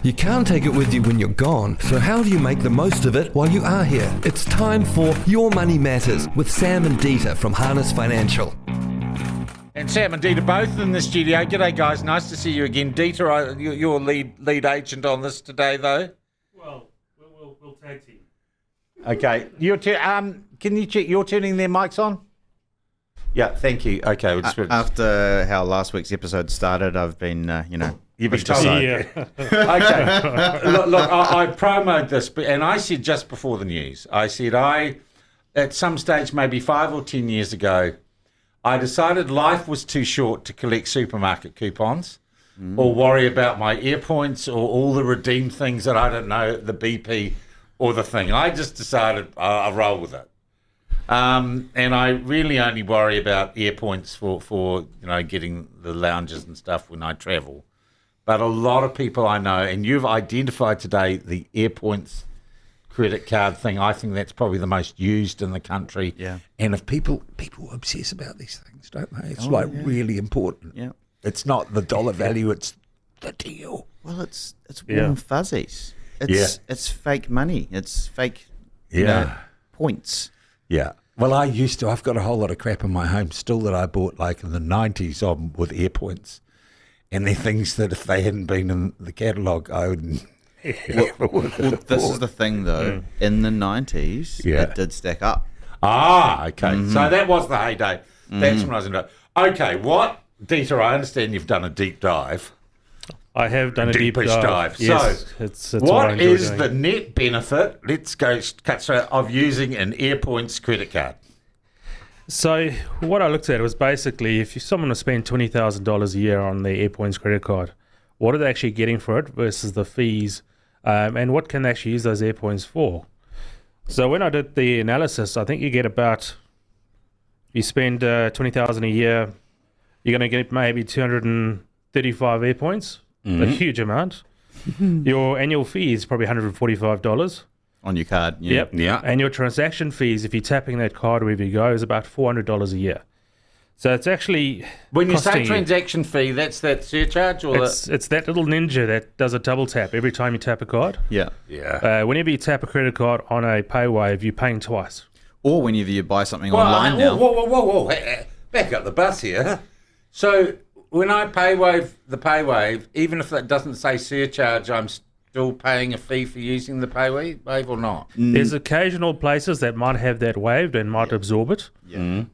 You can't take it with you when you're gone, so how do you make the most of it while you are here? It's time for Your Money Matters with Sam and Dieter from Harness Financial. And Sam and Dieter both in the studio. G'day, guys. Nice to see you again. Dieter, you're lead agent on this today, though. Well, we'll tag team. Okay. Can you check? You're turning their mics on? Yeah, thank you. Okay. We'll just After how last week's episode started, I've been, You've been pushed told. aside. Yeah. Okay. Look, I promoted this, and I said just before the news, I said at some stage, maybe 5 or 10 years ago, I decided life was too short to collect supermarket coupons or worry about my Airpoints or all the redeemed things that I don't know, the BP or the thing. I just decided I'll roll with it. And I really only worry about Airpoints for getting the lounges and stuff when I travel. But a lot of people I know, and you've identified today the Airpoints credit card thing. I think that's probably the most used in the country. Yeah. And if people obsess about these things, don't they? It's really important. Yeah. It's not the dollar value, it's the deal. Well, it's warm fuzzies. It's fake money. It's fake points. Yeah. Well, I've got a whole lot of crap in my home still that I bought like in the 90s with Airpoints. And they're things that if they hadn't been in the catalogue, I wouldn't. Well, this is the thing, though. In the 90s, it did stack up. Ah, okay. So that was the heyday. That's when I was into it. Okay, what? Dieter, I understand you've done a deep dive. I have done a deep dive. Yes, so, it's what I enjoy is doing. the net benefit, let's go cut straight, of using an Airpoints credit card? So what I looked at was basically if someone was spending $20,000 a year on their Airpoints credit card, what are they actually getting for it versus the fees, and what can they actually use those Airpoints for? So when I did the analysis, I think you get about, you spend $20,000 a year, you're going to get maybe 235 Airpoints, a huge amount. Your annual fee is probably $145. On your card. Yep. Yeah. And your transaction fees, if you're tapping that card wherever you go, is about $400 a year. So it's actually When you say costing transaction fee, that's that surcharge or it's that little ninja that does a double tap every time you tap a card. Yeah. Yeah. Whenever you tap a credit card on a paywave, you're paying twice. Or whenever you buy something online now. Whoa. Back up the bus here. So when I paywave the paywave, even if that doesn't say surcharge, I'm still paying a fee for using the paywave or not? There's occasional places that might have that waived and might absorb it,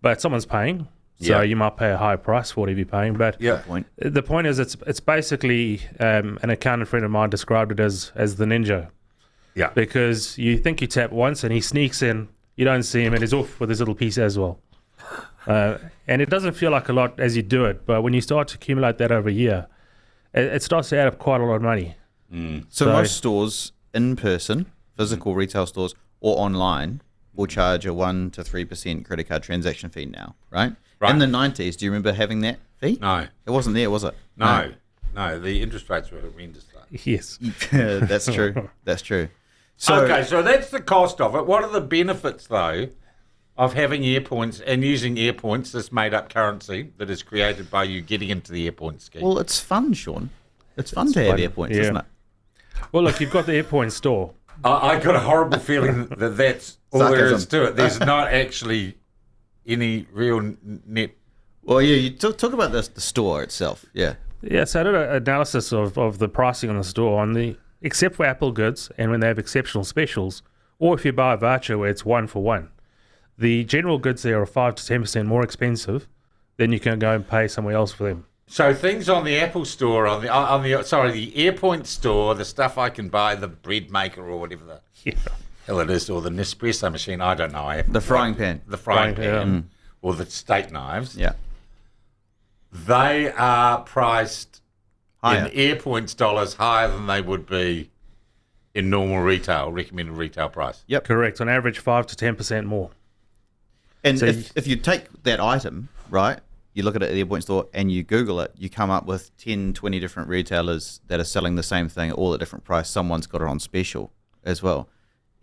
but someone's paying. So you might pay a high price for whatever you're paying. But the point is, it's basically an accountant friend of mine described it as the ninja. Yeah. Because you think you tap once and he sneaks in, you don't see him, and he's off with his little piece as well. And it doesn't feel like a lot as you do it, but when you start to accumulate that over a year, it starts to add up quite a lot of money. So most stores, in person, physical retail stores, or online, will charge a 1% to 3% credit card transaction fee now, right? In the 90s, do you remember having that fee? No. It wasn't there, was it? No. The interest rates were horrendous. Yes. That's true. That's true. So, Okay, so that's the cost of it. What are the benefits, though, of having Airpoints and using Airpoints, this made-up currency that is created by you getting into the Airpoints scheme? well, it's fun, Sean. It's fun to have Airpoints, isn't it? Well, look, you've got the Airpoints store. I got a horrible feeling that that's all there is Sarcasm. to it. There's not actually any real net. Well, yeah, you talk about the store itself. Yeah. Yeah, so I did an analysis of the pricing on the store except for Apple goods and when they have exceptional specials, or if you buy a voucher where it's 1 for 1. The general goods there are 5 to 10% more expensive than you can go and pay somewhere else for them. So things on the Apple store, the Airpoint store, the stuff I can buy, the bread maker or whatever the hell it is, or the Nespresso machine, I don't know. The frying pan. The frying pan, or the steak knives. Yeah. They are priced Higher. in Airpoints dollars higher than they would be in normal retail, recommended retail price. Yep. Correct. On average, 5 to 10% more. And So if you take that item, right, you look at it at the Airpoint store and you Google it, you come up with 10, 20 different retailers that are selling the same thing all at different price. Someone's got it on special as well.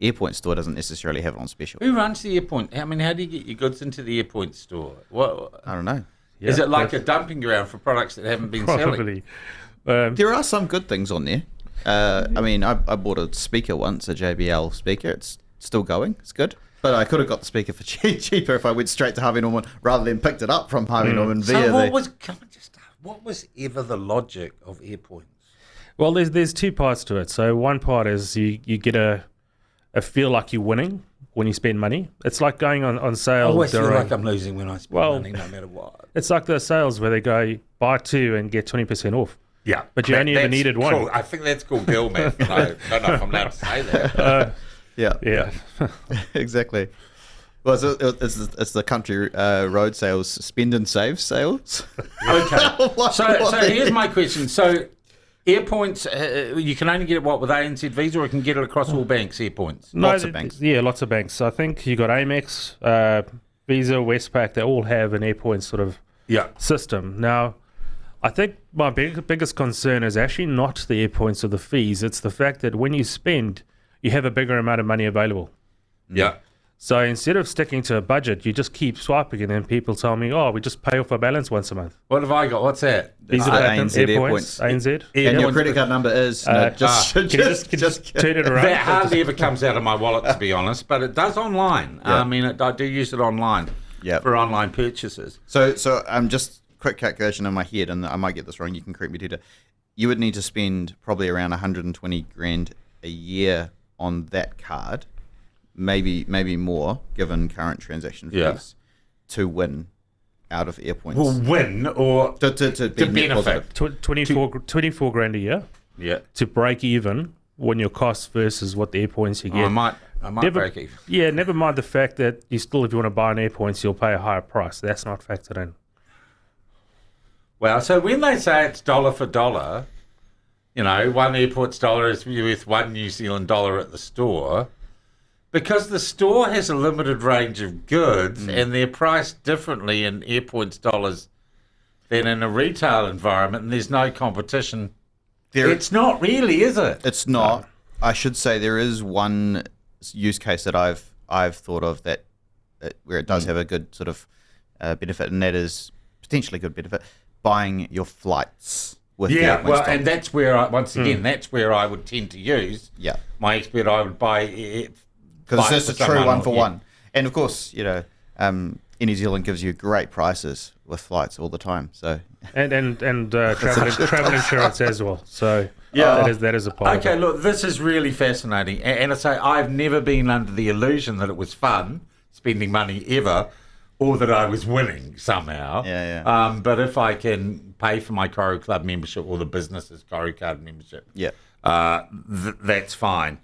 Airpoint store doesn't necessarily have it on special. Who runs the Airpoint? How do you get your goods into the Airpoint store? What I don't know. Yeah, is it like a dumping ground for products that haven't been selling? Probably. There are some good things on there. I mean, I bought a speaker once, a JBL speaker. It's still going. It's good. But I could have got the speaker for cheaper if I went straight to Harvey Norman rather than picked it up from Harvey Norman via what was ever the logic of Airpoints? Well, there's two parts to it. So one part is you get a feel like you're winning when you spend money. It's like going on sale. I always feel during, like I'm losing when I spend money, no matter what. It's like the sales where they go buy two and get 20% off. Yeah. But you only ever needed one. Cool. I think that's called girl math. I don't know if I'm allowed to say that. Yeah. Exactly. Well, it's the country road sales, spend and save sales. Okay. So here's my question. So Airpoints, you can only get it, with ANZ Visa, or you can get it across all banks, Airpoints? Lots of banks. Yeah, lots of banks. I think you got Amex, Visa, Westpac, they all have an Airpoints sort of system. Now, I think my biggest concern is actually not the Airpoints or the fees. It's the fact that when you spend, you have a bigger amount of money available. Yeah. So instead of sticking to a budget, you just keep swiping, and then people tell me, we just pay off our balance once a month. What have I got? What's that? Visa, ANZ Airpoints, ANZ. And your credit card number is... Can you just turn it around? That hardly ever comes out of my wallet, to be honest, but it does online. Yeah. I mean, I do use it online for online purchases. So just quick calculation in my head, and I might get this wrong, you can correct me, Tita. You would need to spend probably around 120 grand a year on that card, maybe more, given current transaction fees, to win out of Airpoints. Well, win or to benefit. 24 grand a year. Yeah. To break even when your costs versus what the Airpoints you get. I might break even. Yeah, never mind the fact that if you want to buy an Airpoints, you'll pay a higher price. That's not factored in. Well, so when they say it's dollar for dollar, one Airpoints dollar is worth $1 New Zealand dollar at the store, because the store has a limited range of goods and they're priced differently in Airpoints dollars than in a retail environment, and there's no competition. It's not really, is it? It's not. I should say there is one use case that I've thought of where it does have a good sort of benefit, and that is potentially good benefit, buying your flights with the Airpoints dollars. And that's where that's where I would tend to use my expert. I would buy because it's just a true one for one. And of course, Air New Zealand gives you great prices with flights all the time. So and travel insurance as well. So that is a part. Okay, look, this is really fascinating, and I say I've never been under the illusion that it was fun spending money ever, or that I was winning somehow. But if I can pay for my Koru Club membership or the business's Koru Card membership, that's fine.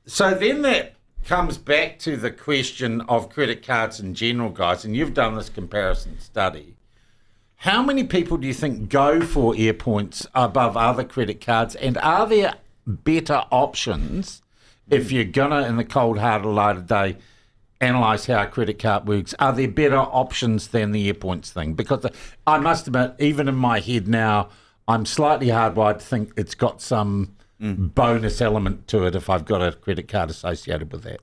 So then that comes back to the question of credit cards in general, guys, and you've done this comparison study. How many people do you think go for Airpoints above other credit cards, and are there better options if you're gonna, in the cold hard light of day, analyse how a credit card works? Are there better options than the Airpoints thing? Because I must admit, even in my head now, I'm slightly hardwired to think it's got some bonus element to it if I've got a credit card associated with that.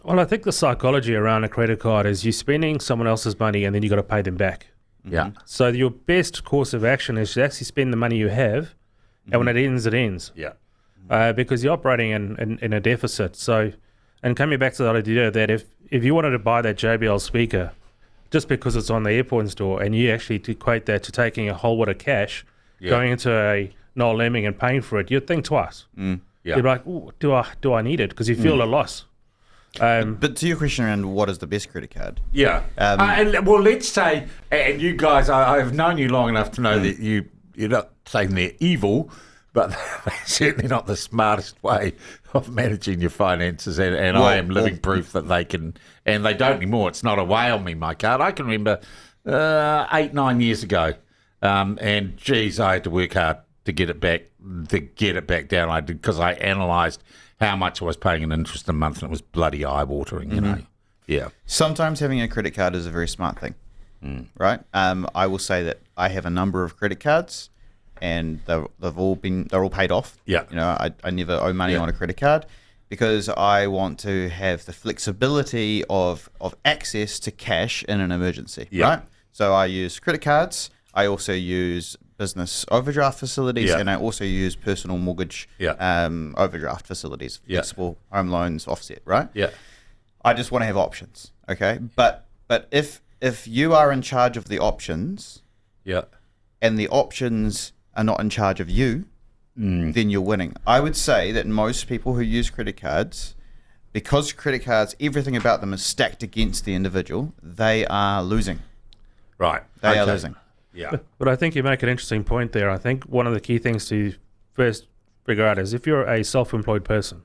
Well, I think the psychology around a credit card is you're spending someone else's money and then you got to pay them back. Yeah. So your best course of action is to actually spend the money you have, and when it ends, it ends. Yeah. Because you're operating in a deficit. So, and coming back to the idea that if you wanted to buy that JBL speaker, just because it's on the Airpoints store, and you actually equate that to taking a whole lot of cash, going into a Noel Lemming and paying for it, you'd think twice. You'd be like, ooh, do I need it? Because you feel a loss. But to your question around what is the best credit card? Yeah. And well, let's say, and you guys, I've known you long enough to know that you're not saying they're evil, but they're certainly not the smartest way of managing your finances. And I am living proof that they can, and they don't anymore. It's not a whale me, my card. I can remember 8-9 years ago, and geez, I had to work hard to get it back down. I did, because I analysed how much I was paying in interest a month, and it was bloody eye-watering, you know. Yeah. Sometimes having a credit card is a very smart thing, right? I will say that I have a number of credit cards, and they're all paid off. Yeah. I never owe money on a credit card because I want to have the flexibility of access to cash in an emergency, right? So I use credit cards. I also use business overdraft facilities, Yeah. and I also use personal mortgage overdraft facilities, flexible home loans, offset, right? Yeah. I just want to have options, okay? But if you are in charge of the options Yeah. and the options are not in charge of you, then you're winning. I would say that most people who use credit cards, because credit cards, everything about them is stacked against the individual, they are losing. Right. They are losing. Yeah. But I think you make an interesting point there. I think one of the key things to first figure out is if you're a self-employed person,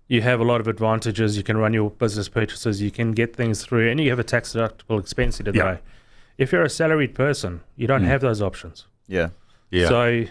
you have a lot of advantages. You can run your business purchases, you can get things through, and you have a tax deductible expense today. Yeah. If you're a salaried person, you don't have those options. Yeah. Yeah. So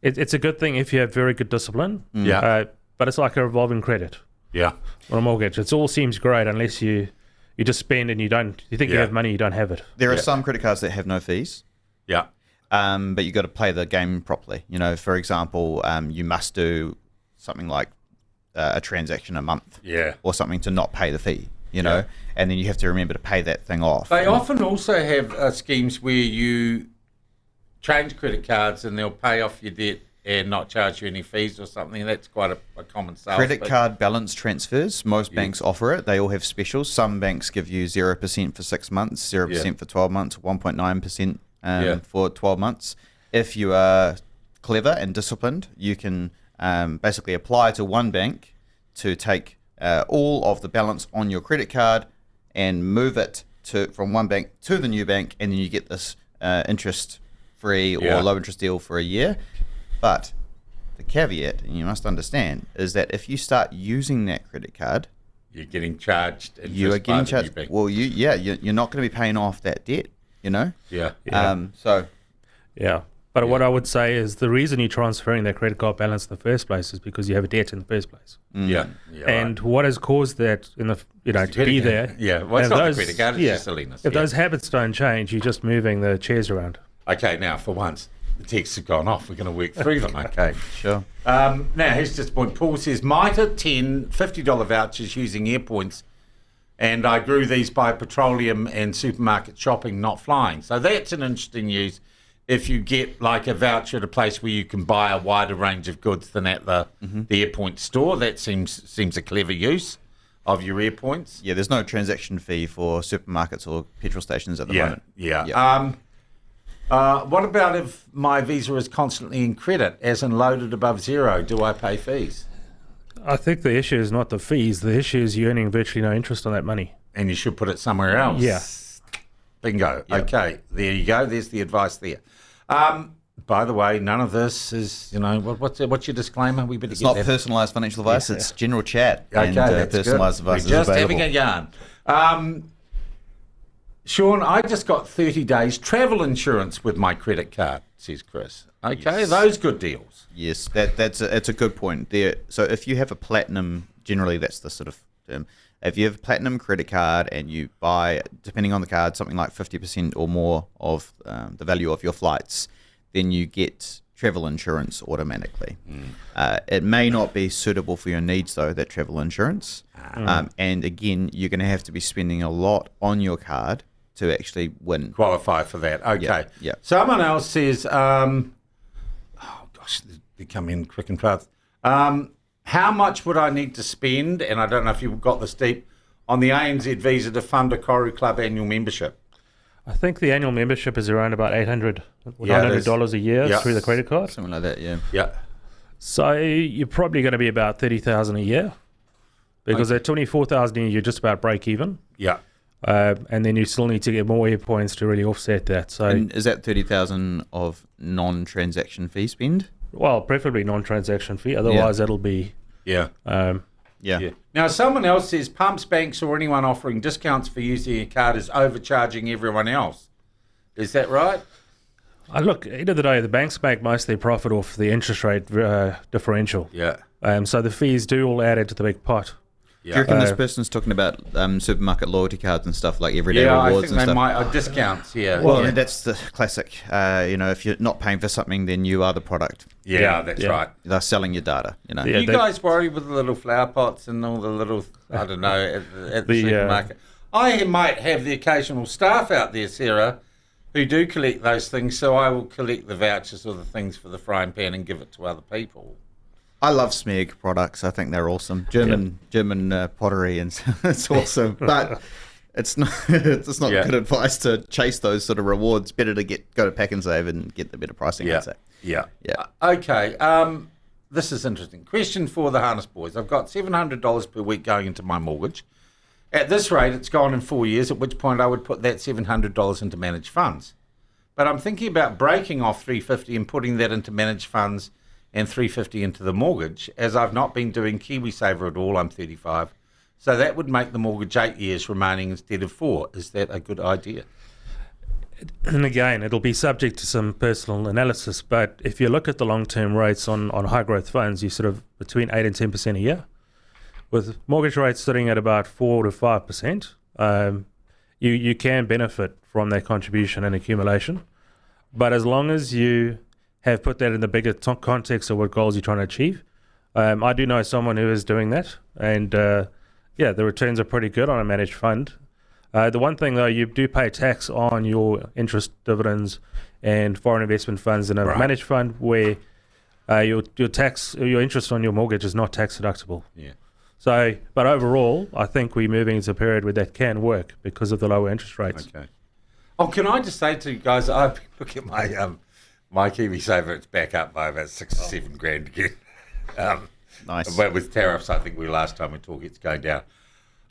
it's a good thing if you have very good discipline. Yeah. But it's like a revolving credit Yeah. or a mortgage. It all seems great unless you just spend and you think you Yeah. have money, you don't have it. There are some credit cards that have no fees. Yeah. But you got to play the game properly. You know, for example, you must do something like a transaction a month, Yeah. or something to not pay the fee. You know, and then you have to remember to pay that thing off. They often also have schemes where you change credit cards and they'll pay off your debt and not charge you any fees or something. That's quite a common sales. Credit card balance transfers, most banks offer it. They all have specials. Some banks give you 0% for 6 months, 0% for 12 months, 1.9% for 12 months. If you are clever and disciplined, you can basically apply to one bank to take all of the balance on your credit card and move it from one bank to the new bank, and then you get this interest-free or low-interest deal for a year. But the caveat, and you must understand, is that if you start using that credit card, you're getting charged. you are getting charged. Well, you're not going to be paying off that debt. You know. Yeah. But what I would say is the reason you're transferring that credit card balance in the first place is because you have a debt in the first place. Yeah. And what has caused that to be there? Yeah. Well, it's not the credit card. It's just silliness. If those habits don't change, you're just moving the chairs around. Okay. Now, for once, the texts have gone off. We're going to work through them. Okay. Sure. Now, here's just a point. Paul says, mitre 10 $50 vouchers using Airpoints, and I grew these by petroleum and supermarket shopping, not flying. So that's an interesting use. If you get like a voucher at a place where you can buy a wider range of goods than at the Airpoint store, that seems a clever use of your Airpoints. Yeah, there's no transaction fee for supermarkets or petrol stations at the moment. Yeah. What about if my Visa is constantly in credit, as in loaded above zero? Do I pay fees? I think the issue is not the fees. The issue is you're earning virtually no interest on that money. And you should put it somewhere else. Yeah. Bingo. Yep. Okay. There you go. There's the advice there. By the way, none of this is, what's your disclaimer? We better It's get not that. personalised financial advice. It's general chat. Okay, and that's personalised good. advice We're is just available. having a yarn. Sean, I just got 30 days travel insurance with my credit card, says Chris. Okay, Yes. those good deals. Yes, that's a good point there. So if you have a platinum, generally that's the sort of term. If you have a platinum credit card and you buy, depending on the card, something like 50% or more of the value of your flights, then you get travel insurance automatically. It may not be suitable for your needs, though, that travel insurance. And again, you're going to have to be spending a lot on your card to actually win. Qualify for that. Okay. Yeah. Someone else says, oh gosh, they come in quick and fast. How much would I need to spend, and I don't know if you've got this deep, on the ANZ Visa to fund a Koru Club annual membership? I think the annual membership is around about $800 a year Yeah. through the credit card. Something like that, yeah. Yeah. So you're probably going to be about $30,000 a year, because at $24,000 a year, you're just about break even. Yeah. And then you still need to get more Airpoints to really offset that. So, And is that 30,000 of non-transaction fee spend? well, preferably non-transaction fee. Otherwise, it'll be. Yeah. Yeah. Now, someone else says pumps, banks, or anyone offering discounts for using a card is overcharging everyone else. Is that right? Look, at the end of the day, the banks make most of their profit off the interest rate differential. Yeah. So the fees do all add into the big pot. Do you reckon this person's talking about supermarket loyalty cards and stuff like everyday Yeah, I rewards think and they stuff? might. Discounts, yeah. Well, yeah. that's the classic. If you're not paying for something, then you are the product. Yeah, that's right. They're selling your data. Yeah, You guys worry with the little flower pots and all the little, I don't know, at the supermarket? I might have the occasional staff out there, Sarah, who do collect those things, so I will collect the vouchers or the things for the frying pan and give it to other people. I love Smeg products. I think they're awesome. German pottery, and it's awesome. But it's not good advice to chase those sort of rewards. Better to go to Pack and Save and get the better pricing. I'd say. Yeah. Okay. This is interesting. Question for the Harness Boys. I've got $700 per week going into my mortgage. At this rate, it's gone in 4 years, at which point I would put that $700 into managed funds. But I'm thinking about breaking off $350 and putting that into managed funds and $350 into the mortgage, as I've not been doing KiwiSaver at all. I'm 35. So that would make the mortgage 8 years remaining instead of 4. Is that a good idea? And again, it'll be subject to some personal analysis, but if you look at the long-term rates on high growth funds, you're sort of between 8 and 10% a year. With mortgage rates sitting at about 4 to 5%, you can benefit from that contribution and accumulation. But as long as you have put that in the bigger context of what goals you're trying to achieve, I do know someone who is doing that, and the returns are pretty good on a managed fund. The one thing though, you do pay tax on your interest, dividends, and foreign investment funds in a managed fund where your interest on your mortgage is not tax deductible. Yeah. So, but overall, I think we're moving into a period where that can work because of the lower interest rates. Okay. Oh, can I just say to you guys, I've been looking at my KiwiSaver, it's back up by about $6 or $7 grand again. Nice. But with tariffs, I think last time we talked, it's going down.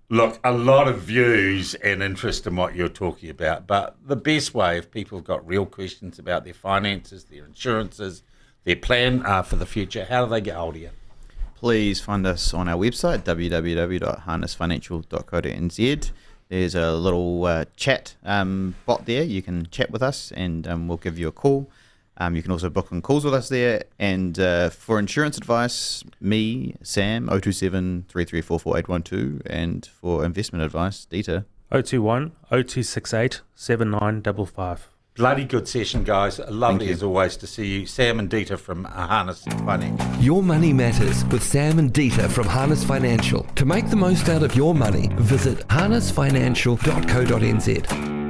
Look, a lot of views and interest in what you're talking about, but the best way, if people have got real questions about their finances, their insurances, their plan for the future, how do they get hold of you? Please find us on our website, www.harnessfinancial.co.nz. There's a little chat bot there. You can chat with us and we'll give you a call. You can also book on calls with us there. And for insurance advice, me, Sam, 027 334 4812. And for investment advice, Dieter. 021 0268 7955. Bloody good session, guys. Lovely as always to see you. Sam and Dieter from Harness Financial. Your Money Matters with Sam and Dieter from Harness Financial. To make the most out of your money, visit harnessfinancial.co.nz.